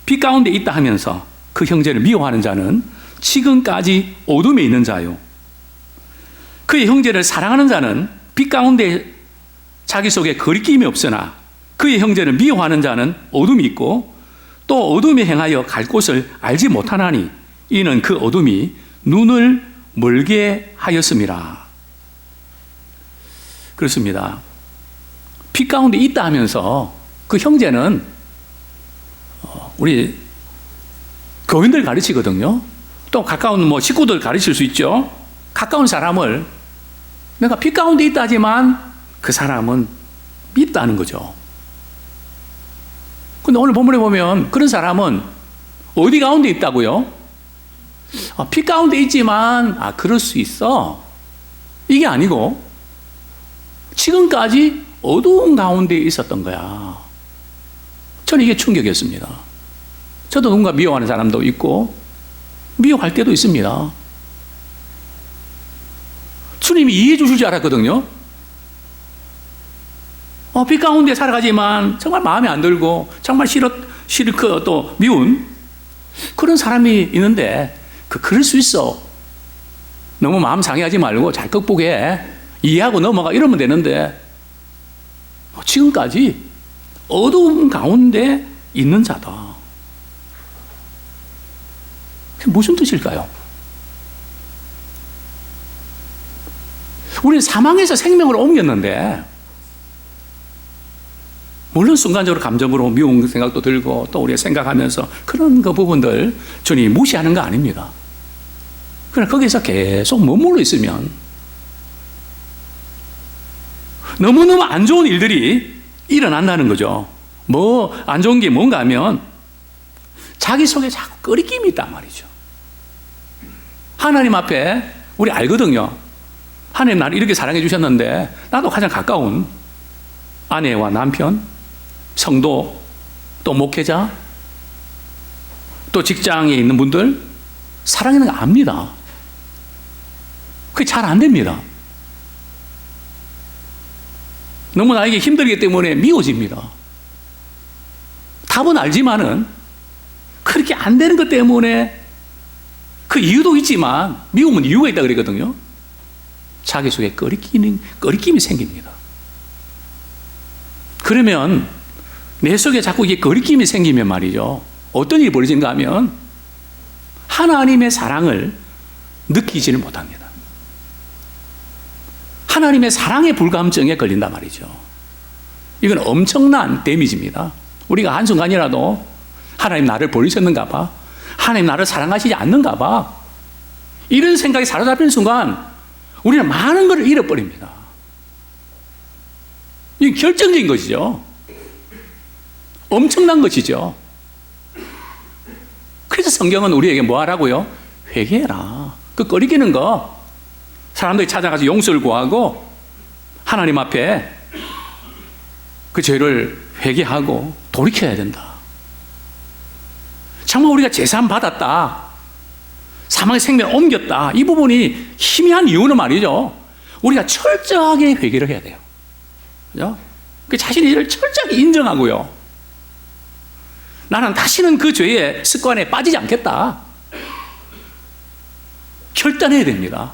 S1: 빛 가운데 있다 하면서 그 형제를 미워하는 자는 지금까지 어둠에 있는 자요, 그의 형제를 사랑하는 자는 빛 가운데 자기 속에 거리낌이 없으나 그의 형제를 미워하는 자는 어둠이 있고 또 어둠에 행하여 갈 곳을 알지 못하나니 이는 그 어둠이 눈을 멀게 하였음이라. 그렇습니다. 빛 가운데 있다 하면서 그 형제는 우리 교인들 가르치거든요. 또 가까운 식구들 가르칠 수 있죠. 가까운 사람을 내가 빛 가운데 있다 하지만 그 사람은 밉다는 거죠. 근데 오늘 본문에 보면 그런 사람은 어디 가운데 있다고요? 빛 가운데 있지만 그럴 수 있어, 이게 아니고 지금까지 어두운 가운데 있었던 거야. 저는 이게 충격이었습니다. 저도 누군가 미워하는 사람도 있고 미워할 때도 있습니다. 주님이 이해해 주실 줄 알았거든요. 빛 가운데 살아가지만 정말 마음에 안 들고 정말 싫고 또 미운 그런 사람이 있는데 그럴 수 있어. 너무 마음 상해하지 말고 잘 극복해. 이해하고 넘어가. 이러면 되는데 지금까지 어두운 가운데 있는 자다. 그게 무슨 뜻일까요? 우리는 사망에서 생명으로 옮겼는데 물론 순간적으로 감정으로 미운 생각도 들고 또 우리가 생각하면서 그런 그 부분들 주님이 무시하는 거 아닙니다. 그러나 거기서 계속 머물러 있으면 너무너무 안 좋은 일들이 일어난다는 거죠. 뭐 안 좋은 게 뭔가 하면 자기 속에 자꾸 끓이김이 있단 말이죠. 하나님 앞에 우리 알거든요. 하나님 나를 이렇게 사랑해 주셨는데 나도 가장 가까운 아내와 남편, 성도, 또 목회자, 또 직장에 있는 분들 사랑하는 거 압니다. 그게 잘 안 됩니다. 너무 나에게 힘들기 때문에 미워집니다. 답은 알지만은 그렇게 안 되는 것 때문에 그 이유도 있지만 미움은 이유가 있다 그랬거든요. 자기 속에 꺼리낌이 생깁니다. 그러면 내 속에 자꾸 이게 거리낌이 생기면 말이죠, 어떤 일이 벌어진가 하면 하나님의 사랑을 느끼지를 못합니다. 하나님의 사랑의 불감증에 걸린단 말이죠. 이건 엄청난 데미지입니다. 우리가 한순간이라도 하나님 나를 버리셨는가 봐, 하나님 나를 사랑하시지 않는가 봐, 이런 생각이 사로잡히는 순간 우리는 많은 것을 잃어버립니다. 이게 결정적인 것이죠. 엄청난 것이죠. 그래서 성경은 우리에게 뭐 하라고요? 회개해라. 그 꺼리기는 거 사람들이 찾아가서 용서를 구하고 하나님 앞에 그 죄를 회개하고 돌이켜야 된다. 정말 우리가 제사함 받았다, 사망의 생명을 옮겼다, 이 부분이 희미한 이유는 말이죠, 우리가 철저하게 회개를 해야 돼요. 그죠? 그 자신의 일을 철저하게 인정하고요, 나는 다시는 그 죄의 습관에 빠지지 않겠다, 결단해야 됩니다.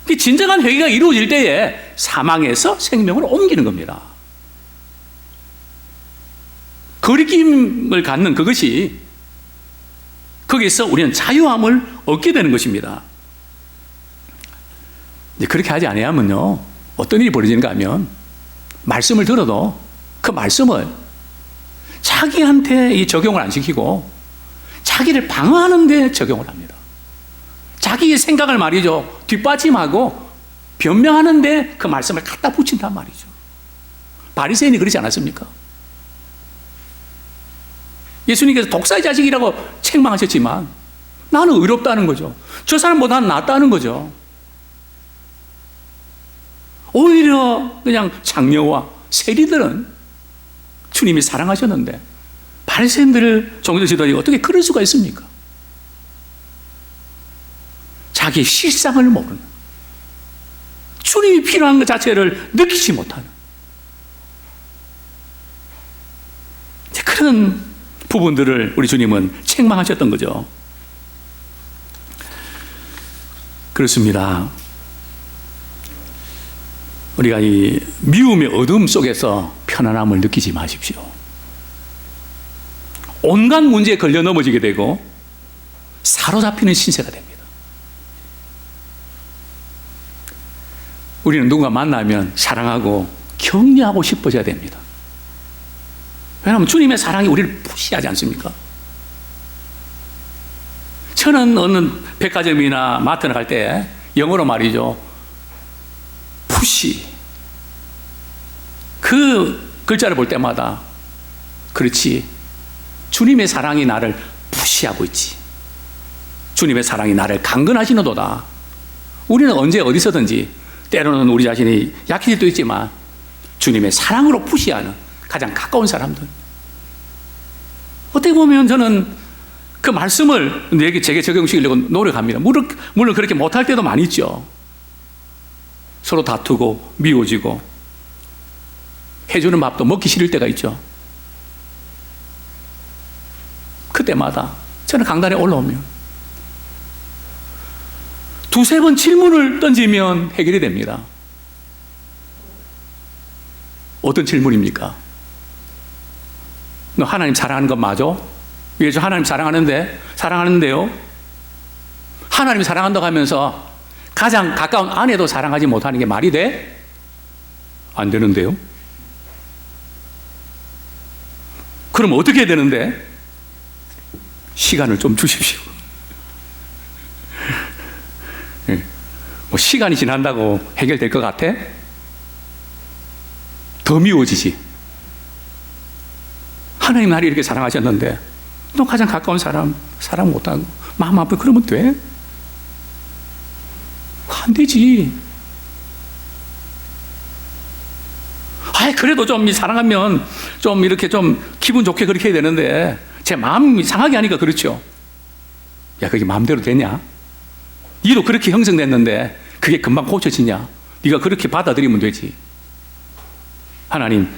S1: 그 진정한 회개가 이루어질 때에 사망에서 생명으로 옮기는 겁니다. 거리낌을 갖는 그것이, 거기서 우리는 자유함을 얻게 되는 것입니다. 이제 그렇게 하지 아니하면요, 어떤 일이 벌어지는가 하면, 말씀을 들어도 그 말씀을 자기한테 이 적용을 안 시키고 자기를 방어하는 데 적용을 합니다. 자기의 생각을 말이죠, 뒷받침하고 변명하는 데 그 말씀을 갖다 붙인단 말이죠. 바리새인이 그러지 않았습니까? 예수님께서 독사의 자식이라고 책망하셨지만 나는 의롭다는 거죠. 저 사람보다 낫다는 거죠. 오히려 그냥 장녀와 세리들은 주님이 사랑하셨는데 바리새인들을 종교 지도자들이 어떻게 그럴 수가 있습니까? 자기 실상을 모르는, 주님이 필요한 것 자체를 느끼지 못하는 그런 부분들을 우리 주님은 책망하셨던 거죠. 그렇습니다. 우리가 이 미움의 어둠 속에서 편안함을 느끼지 마십시오. 온갖 문제에 걸려 넘어지게 되고 사로잡히는 신세가 됩니다. 우리는 누군가 만나면 사랑하고 격려하고 싶어져야 됩니다. 왜냐하면 주님의 사랑이 우리를 푸시하지 않습니까? 저는 어느 백화점이나 마트나 갈 때 영어로 말이죠, 푸시, 그 글자를 볼 때마다 그렇지, 주님의 사랑이 나를 푸시하고 있지, 주님의 사랑이 나를 강건하시는도다. 우리는 언제 어디서든지 때로는 우리 자신이 약해질 수도 있지만 주님의 사랑으로 푸시하는 가장 가까운 사람들, 어떻게 보면 저는 그 말씀을 제게 적용시키려고 노력합니다. 물론 그렇게 못할 때도 많이 있죠. 서로 다투고 미워지고 해주는 밥도 먹기 싫을 때가 있죠. 그때마다 저는 강단에 올라오면 두세 번 질문을 던지면 해결이 됩니다. 어떤 질문입니까? 너 하나님 사랑하는 것 맞아? 왜 저 하나님 사랑하는데요? 하나님 사랑한다고 하면서 가장 가까운 아내도 사랑하지 못하는 게 말이 돼? 안 되는데요? 그럼 어떻게 해야 되는데? 시간을 좀 주십시오. 뭐 시간이 지난다고 해결될 것 같아? 더 미워지지. 하나님 나를 이렇게 사랑하셨는데 또 가장 가까운 사람 못하고 마음 아프게 그러면 돼? 안 되지. 그래도 좀 사랑하면 좀 이렇게 좀 기분 좋게 그렇게 해야 되는데 제 마음이 상하게 하니까 그렇죠. 야, 그게 마음대로 되냐? 니도 그렇게 형성됐는데 그게 금방 고쳐지냐? 네가 그렇게 받아들이면 되지. 하나님,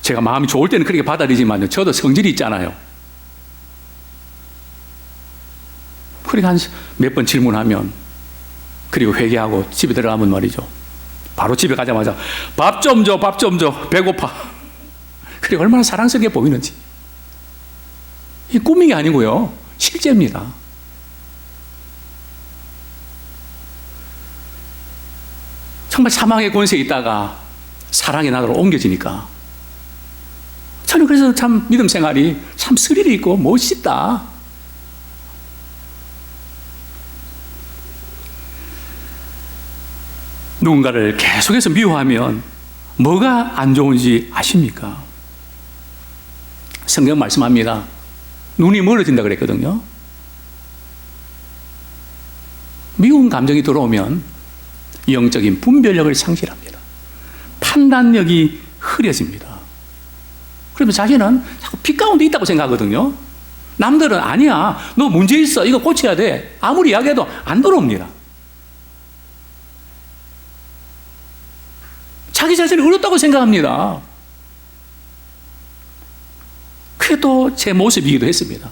S1: 제가 마음이 좋을 때는 그렇게 받아들이지만 저도 성질이 있잖아요. 그러니까 한 몇 번 질문하면, 그리고 회개하고 집에 들어가면 말이죠, 바로 집에 가자마자 밥 좀 줘, 밥 좀 줘, 배고파. 그게 얼마나 사랑스럽게 보이는지. 이 꾸미기 아니고요, 실제입니다. 정말 사망의 권세에 있다가 사랑의 나라로 옮겨지니까 저는 그래서 참 믿음 생활이 참 스릴이 있고 멋있다. 누군가를 계속해서 미워하면 뭐가 안 좋은지 아십니까? 성경 말씀합니다. 눈이 멀어진다 그랬거든요. 미운 감정이 들어오면 영적인 분별력을 상실합니다. 판단력이 흐려집니다. 그러면 자신은 자꾸 빛 가운데 있다고 생각하거든요. 남들은 아니야, 너 문제 있어, 이거 고쳐야 돼, 아무리 이야기해도 안 들어옵니다. 자기 자신이 어렵다고 생각합니다. 그게 또 제 모습이기도 했습니다.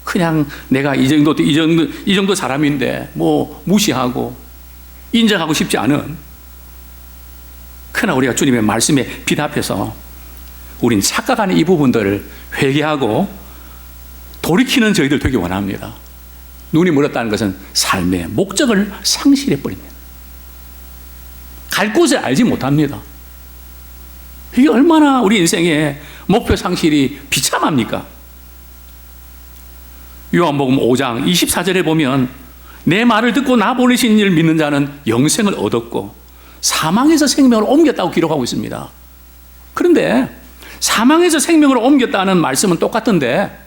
S1: 그냥 내가 이 정도 사람인데 뭐 무시하고 인정하고 싶지 않은. 그러나 우리가 주님의 말씀에 빛 앞에서 우린 착각하는 이 부분들을 회개하고 돌이키는 저희들 되기 원합니다. 눈이 멀었다는 것은 삶의 목적을 상실해 버립니다. 갈 곳을 알지 못합니다. 이게 얼마나 우리 인생의 목표 상실이 비참합니까? 요한복음 5장 24절에 보면 내 말을 듣고 나 보내신 이를 믿는 자는 영생을 얻었고 사망에서 생명으로 옮겼다고 기록하고 있습니다. 그런데 사망에서 생명으로 옮겼다는 말씀은 똑같은데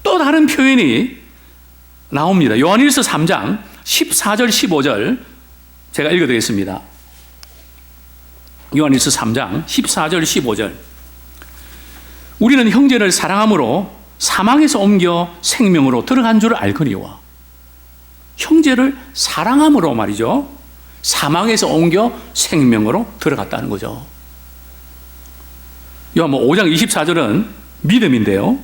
S1: 또 다른 표현이 나옵니다. 요한일서 3장 14절 15절 제가 읽어드리겠습니다. 요한일서 3장 14절 15절 우리는 형제를 사랑함으로 사망에서 옮겨 생명으로 들어간 줄 알거니와. 형제를 사랑함으로 말이죠, 사망에서 옮겨 생명으로 들어갔다는 거죠. 요한복음 5장 24절은 믿음인데요,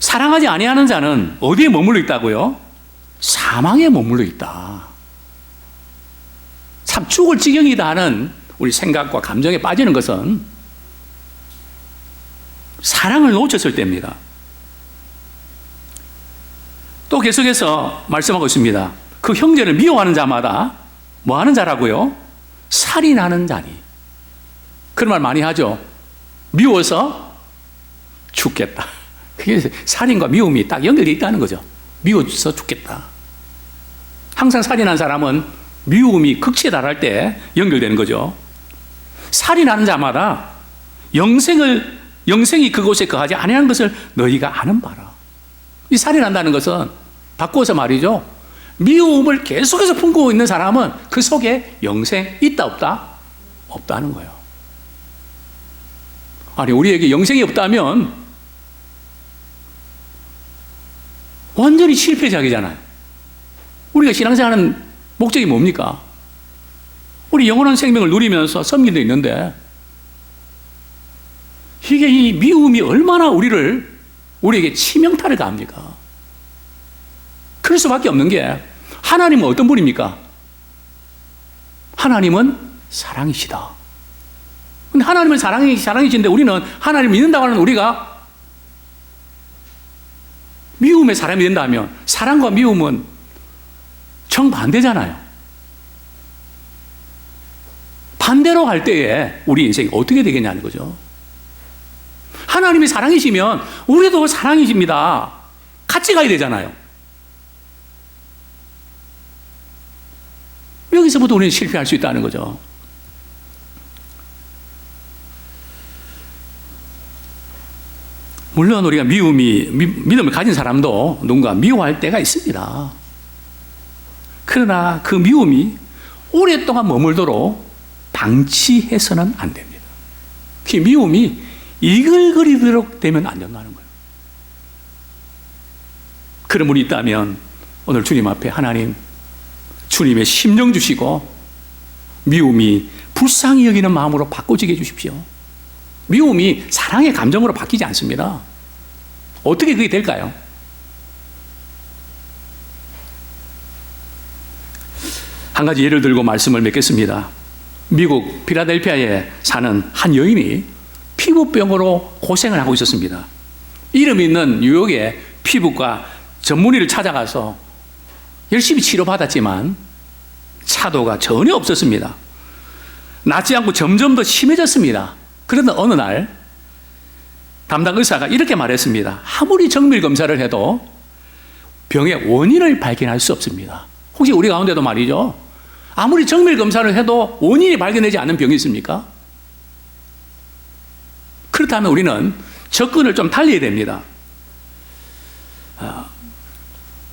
S1: 사랑하지 아니하는 자는 어디에 머물러 있다고요? 사망에 머물러 있다. 참 죽을 지경이다 하는 우리 생각과 감정에 빠지는 것은 사랑을 놓쳤을 때입니다. 또 계속해서 말씀하고 있습니다. 그 형제를 미워하는 자마다 뭐 하는 자라고요? 살인하는 자니. 그런 말 많이 하죠. 미워서 죽겠다. 그게 살인과 미움이 딱 연결되어 있다는 거죠. 미워서 죽겠다. 항상 살인한 사람은 미움이 극치에 달할 때 연결되는 거죠. 살인하는 자마다 영생이 그곳에 거하지 아니하는 것을 너희가 아는 바라. 이 살인한다는 것은 바꾸어서 말이죠, 미움을 계속해서 품고 있는 사람은 그 속에 영생 있다 없다? 없다는 거예요. 아니, 우리에게 영생이 없다면 완전히 실패작이잖아요. 우리가 신앙생활하는 목적이 뭡니까? 우리 영원한 생명을 누리면서 섬길 수 있는데, 이게 이 미움이 얼마나 우리에게 치명타를 가합니까? 그럴 수밖에 없는 게, 하나님은 어떤 분입니까? 하나님은 사랑이시다. 근데 하나님은 사랑이신데 우리는 하나님을 믿는다고 하는 우리가 미움의 사람이 된다면 사랑과 미움은 정반대잖아요. 반대로 갈 때에 우리 인생이 어떻게 되겠냐는 거죠. 하나님이 사랑이시면 우리도 사랑이십니다. 같이 가야 되잖아요. 여기서부터 우리는 실패할 수 있다는 거죠. 물론 우리가 믿음을 가진 사람도 누군가 미워할 때가 있습니다. 그러나 그 미움이 오랫동안 머물도록 방치해서는 안 됩니다. 그 미움이 이글거리도록 되면 안 된다는 거예요. 그런 분이 있다면 오늘 주님 앞에 하나님, 주님의 심령 주시고 미움이 불쌍히 여기는 마음으로 바꿔지게 해주십시오. 미움이 사랑의 감정으로 바뀌지 않습니다. 어떻게 그게 될까요? 한 가지 예를 들고 말씀을 맺겠습니다. 미국 필라델피아에 사는 한 여인이 피부병으로 고생을 하고 있었습니다. 이름 있는 뉴욕의 피부과 전문의를 찾아가서 열심히 치료받았지만 차도가 전혀 없었습니다. 낫지 않고 점점 더 심해졌습니다. 그런데 어느 날 담당 의사가 이렇게 말했습니다. 아무리 정밀 검사를 해도 병의 원인을 발견할 수 없습니다. 혹시 우리 가운데도 말이죠, 아무리 정밀 검사를 해도 원인이 발견되지 않는 병이 있습니까? 그렇다면 우리는 접근을 좀 달려야 됩니다.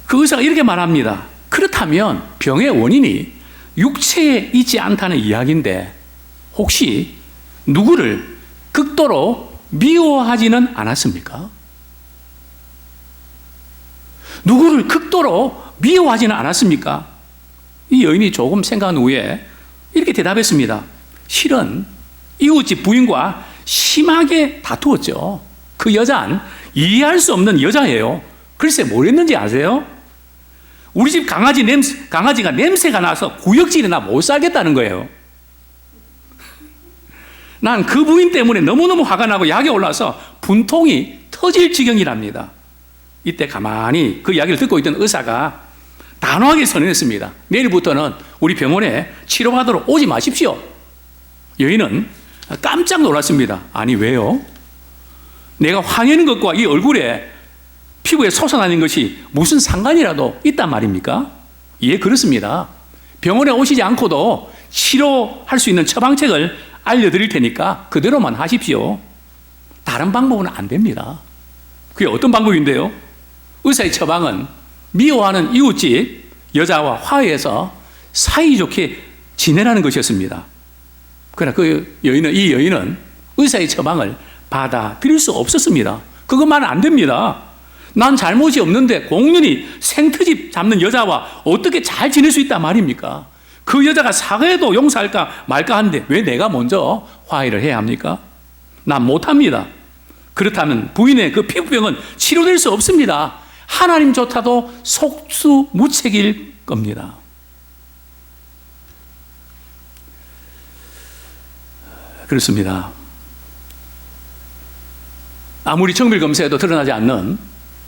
S1: 그 의사가 이렇게 말합니다. 그렇다면 병의 원인이 육체에 있지 않다는 이야기인데 혹시 누구를 극도로 미워하지는 않았습니까? 누구를 극도로 미워하지는 않았습니까? 이 여인이 조금 생각한 후에 이렇게 대답했습니다. 실은 이웃집 부인과 심하게 다투었죠. 그 여자는 이해할 수 없는 여자예요. 글쎄 뭘 했는지 아세요? 우리 집 강아지가 냄새가 나서 구역질이나 못 살겠다는 거예요. 난 그 부인 때문에 너무너무 화가 나고 약에 올라서 분통이 터질 지경이랍니다. 이때 가만히 그 이야기를 듣고 있던 의사가 단호하게 선언했습니다. 내일부터는 우리 병원에 치료받으러 오지 마십시오. 여인은 깜짝 놀랐습니다. 아니 왜요? 내가 화내는 것과 이 얼굴에 피부에 솟아나는 것이 무슨 상관이라도 있단 말입니까? 예, 그렇습니다. 병원에 오시지 않고도 치료할 수 있는 처방책을 알려드릴 테니까 그대로만 하십시오. 다른 방법은 안 됩니다. 그게 어떤 방법인데요? 의사의 처방은 미워하는 이웃집 여자와 화해해서 사이좋게 지내라는 것이었습니다. 그러나 이 여인은 의사의 처방을 받아들일 수 없었습니다. 그것만은 안 됩니다. 난 잘못이 없는데 공연히 생트집 잡는 여자와 어떻게 잘 지낼 수 있단 말입니까? 그 여자가 사과해도 용서할까 말까 하는데 왜 내가 먼저 화해를 해야 합니까? 난 못합니다. 그렇다면 부인의 그 피부병은 치료될 수 없습니다. 하나님조차도 속수무책일 겁니다. 그렇습니다. 아무리 정밀 검사에도 드러나지 않는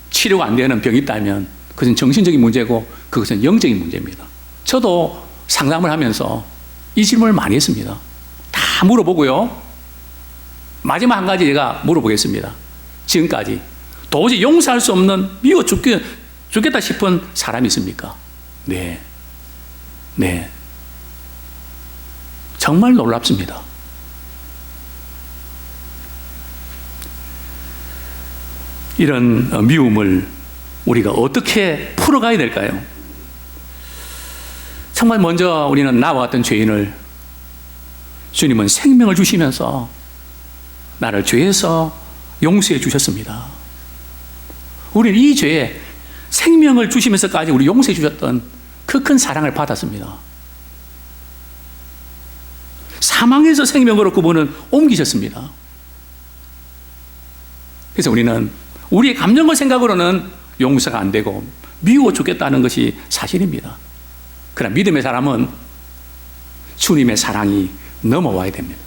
S1: 치료가 안 되는 병이 있다면 그것은 정신적인 문제고 그것은 영적인 문제입니다. 저도 상담을 하면서 이 질문을 많이 했습니다. 다 물어보고요. 마지막 한 가지 제가 물어보겠습니다. 지금까지 도저히 용서할 수 없는 미워 죽겠다 싶은 사람이 있습니까? 네. 네. 정말 놀랍습니다. 이런 미움을 우리가 어떻게 풀어가야 될까요? 정말 먼저 우리는 나와 같은 죄인을 주님은 생명을 주시면서 나를 죄에서 용서해 주셨습니다. 우리는 이 죄에 생명을 주시면서까지 우리 용서해 주셨던 그 큰 사랑을 받았습니다. 사망에서 생명으로 그분은 옮기셨습니다. 그래서 우리는 우리의 감정과 생각으로는 용서가 안 되고 미워 죽겠다는 것이 사실입니다. 그러나 믿음의 사람은 주님의 사랑이 넘어와야 됩니다.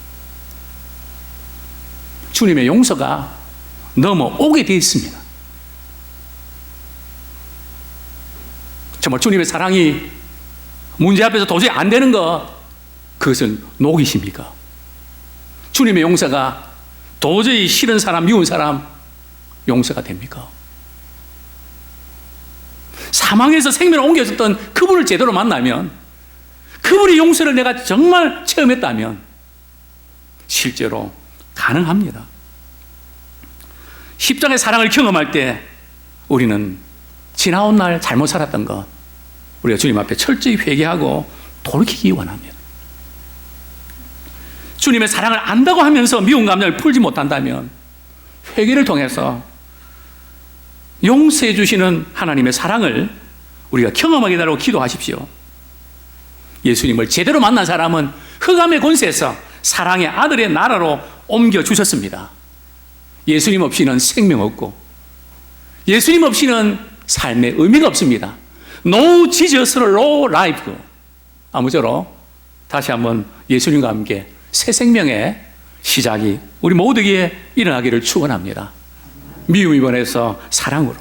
S1: 주님의 용서가 넘어오게 되어 있습니다. 정말 주님의 사랑이 문제 앞에서 도저히 안 되는 것, 그것은 녹이십니까? 주님의 용서가 도저히 싫은 사람, 미운 사람 용서가 됩니까? 사망에서 생명을 옮겨줬던 그분을 제대로 만나면, 그분의 용서를 내가 정말 체험했다면 실제로 가능합니다. 십자가의 사랑을 경험할 때 우리는 지나온 날 잘못 살았던 것, 우리가 주님 앞에 철저히 회개하고 돌이키기 원합니다. 주님의 사랑을 안다고 하면서 미운 감정을 풀지 못한다면 회개를 통해서 용서해 주시는 하나님의 사랑을 우리가 경험하게 달라고 기도하십시오. 예수님을 제대로 만난 사람은 흑암의 권세에서 사랑의 아들의 나라로 옮겨주셨습니다. 예수님 없이는 생명 없고 예수님 없이는 삶의 의미가 없습니다. No Jesus, no life. 아무쪼록 다시 한번 예수님과 함께 새 생명의 시작이 우리 모두에게 일어나기를 축원합니다. 미움이 변해서 사랑으로,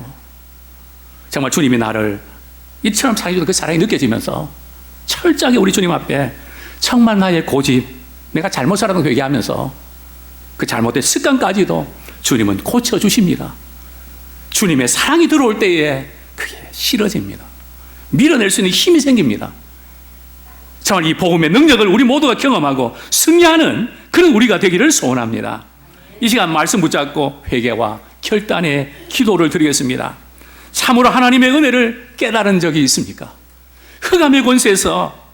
S1: 정말 주님이 나를 이처럼 사랑해주는 그 사랑이 느껴지면서 철저하게 우리 주님 앞에 정말 나의 고집, 내가 잘못 살았던 거 회개하면서 그 잘못된 습관까지도 주님은 고쳐주십니다. 주님의 사랑이 들어올 때에 그게 싫어집니다. 밀어낼 수 있는 힘이 생깁니다. 정말 이 복음의 능력을 우리 모두가 경험하고 승리하는 그런 우리가 되기를 소원합니다. 이 시간 말씀 붙잡고 회개와 결단의 기도를 드리겠습니다. 참으로 하나님의 은혜를 깨달은 적이 있습니까? 흑암의 권세에서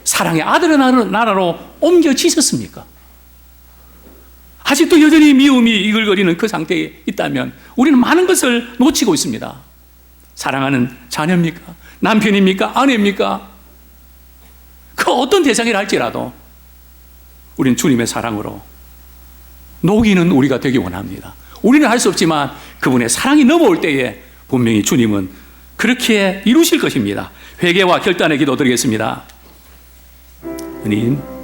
S1: 사랑의 아들의 나라로 옮겨지셨습니까? 아직도 여전히 미움이 이글거리는 그 상태에 있다면 우리는 많은 것을 놓치고 있습니다. 사랑하는 자녀입니까? 남편입니까? 아내입니까? 그 어떤 대상이라 할지라도 우리는 주님의 사랑으로 녹이는 우리가 되기 원합니다. 우리는 할 수 없지만 그분의 사랑이 넘어올 때에 분명히 주님은 그렇게 이루실 것입니다. 회개와 결단의 기도 드리겠습니다. 주님,